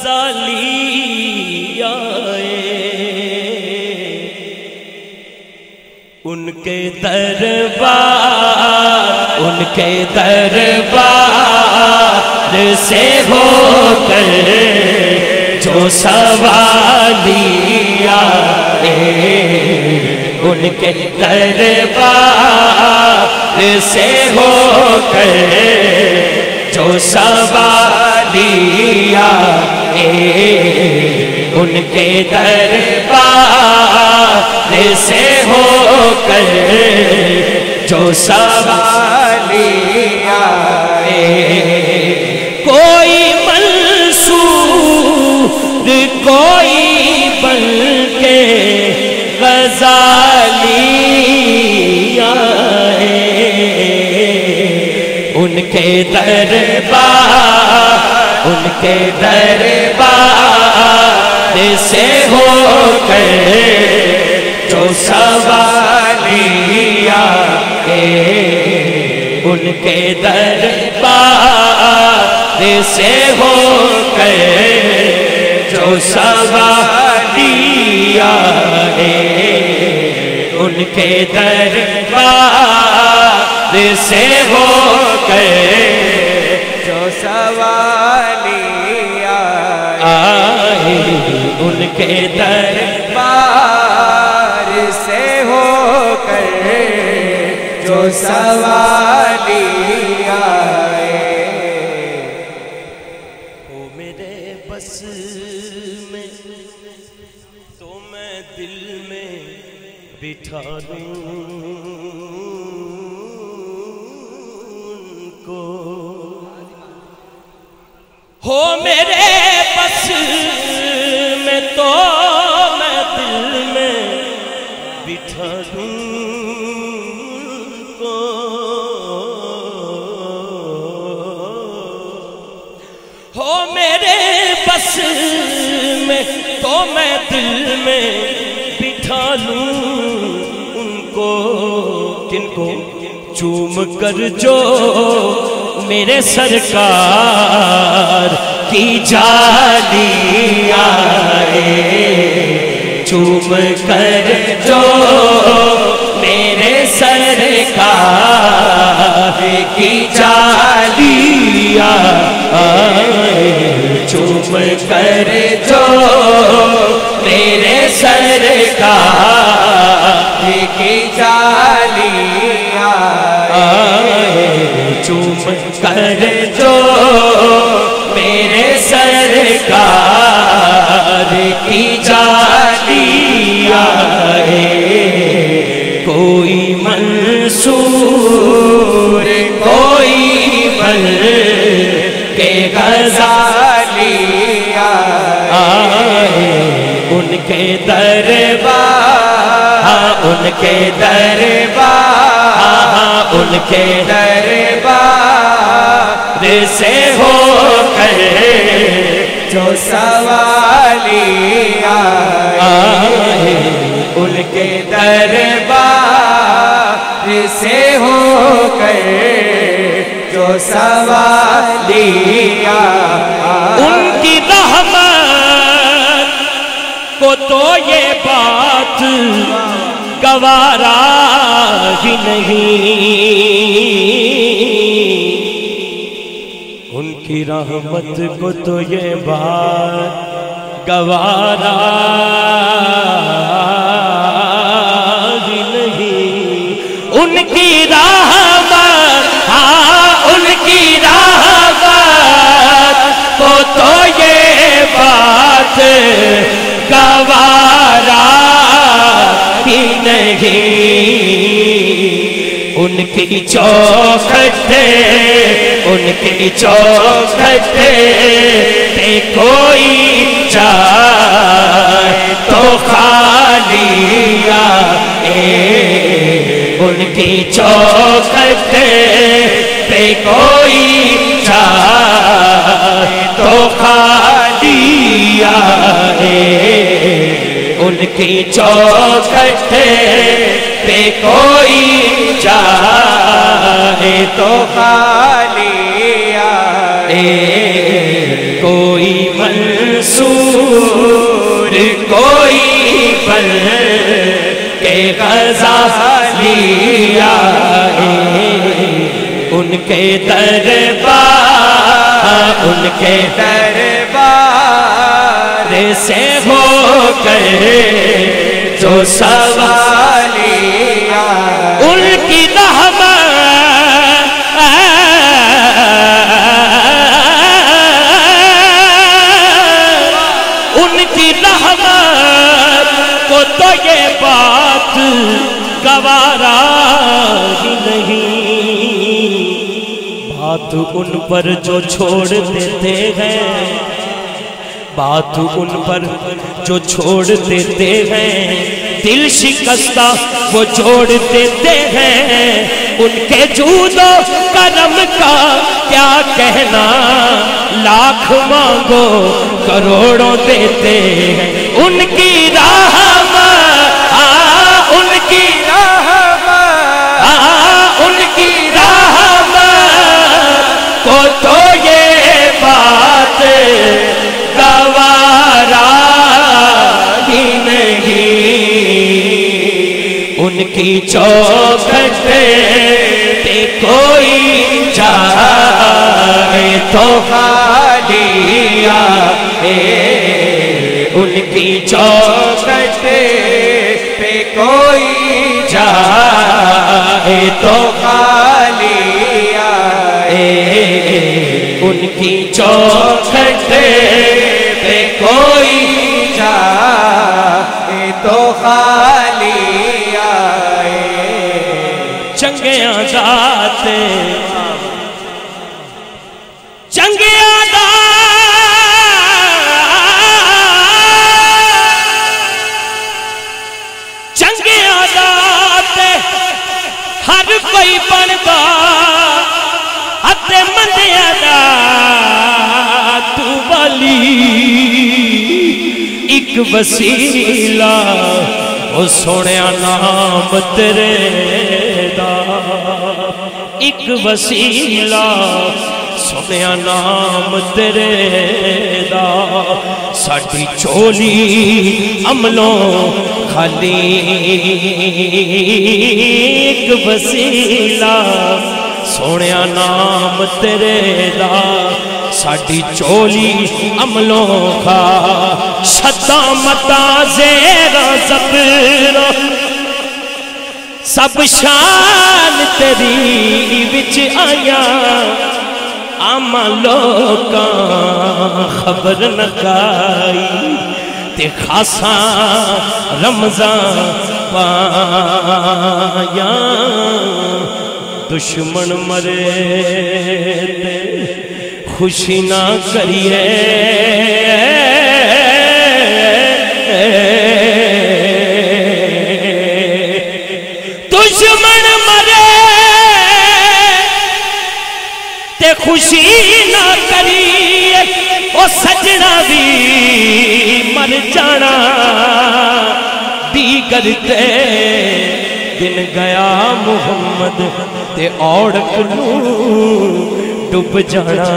غزالی آئے، ان کے دربار، ان کے دربار سے ہو کر جو سوالی آئے، ان کے دربار سے ہو کر جو سوالی آئے، ان کے دربار سے ہو کر جو سوالی آئے، کوئی منصور کوئی بن کے غزالی آئے، ان کے دربار، ان کے دربار سے ہو کر جو سوالی آئے، ان کے دربار سے ہو کر جو سوالی آئے، ان کے دربار سے ہو کر جو سوالی آئے، ان کے دربار سے ہو کر جو سوالی آئے، ہو میرے بس میں تو میں دل میں بٹھا دوں ان کو، ہو میرے بس میں تو میں دل میں بٹھا دوں ان کو، ہو میرے بس میں تو میں دل میں بٹھا لوں ان کو، کن کو؟ چوم کر جو میرے سرکار کی جالی آئے، چوم کر جو میرے سرکار کی جالی آئے، چوم کر جو میرے سرکار کی جالی آئے، چوم کر جو میرے سرکار کی جالی آئے، کوئی منصور کوئی بن کے غزالی آئے، ان کے دربار، ان کے دربار، ان کے دربار سے ہو کر جو سوالی آئے، ان کے دربار سے ہو کر جو سوالی آئے، ان کی رحمت کو تو یہ بات گوارا ہی نہیں، ان کی رحمت کو تو یہ بات گوارا ہی نہیں، ان کی رحمت، ہاں ان کی رحمت کو تو یہ بات گوارا ہی نہیں، ان کی چوکھٹ، ان کی چوکھٹ پہ کوئی جائے تو خالی آئے، ان کی چوکھٹ پہ کوئی جائے تو خالی آئے، ان کی چوکھٹ پہ کوئی جائے تو خالی آئے، کوئی لیا ان کے دربار، ان کے دربار سے ہو کر جو سوالیہ ان کی رحمت کو تو یہ بات گوارا ہی نہیں، بات ان پر جو چھوڑ دیتے ہیں، بات ان پر جو چھوڑ دیتے ہیں، دل شکستہ وہ جوڑ دیتے ہیں، ان کے جود و کرم کا کیا کہنا، لاکھ مانگو کروڑوں دیتے ہیں، ان کی رحمت، ان کی رحمت، ان کی رحمت کو تو یہ بات گوارا ہی نہیں، ان کی چوکھٹ پہ کوئی جائے تو خالی آئے، ان کی چوکھٹ پہ کوئی جائے تو خالی آئے، ان کی چوکھٹ پہ کوئی جائے تو خالی آئے۔ چنگے آزاد چنگے آزاد ہر کوئی بنتا اتے مندیاں دا تو والی ایک وسیلہ او سونیا نام تیرے دا، ایک وسیلہ سونیا نام تیرے دا، ساڈی چولی عملوں خالی ایک وسیلہ سونیا نام تیرے دا، ساڈی چولی عملوں کا شدہ متا زیرہ زبر سب شان تیری وچ آیا، آما لوکاں خبر نہ کائی تے خاصا رمضان پایا، دشمن مرے تے خوشی نہ کریے، دشمن مرے تے خوشی نہ کریے، او سجنا بھی مر جانا، دیگر تے دن گیا محمد تے اوڑک نو ڈب جانا۔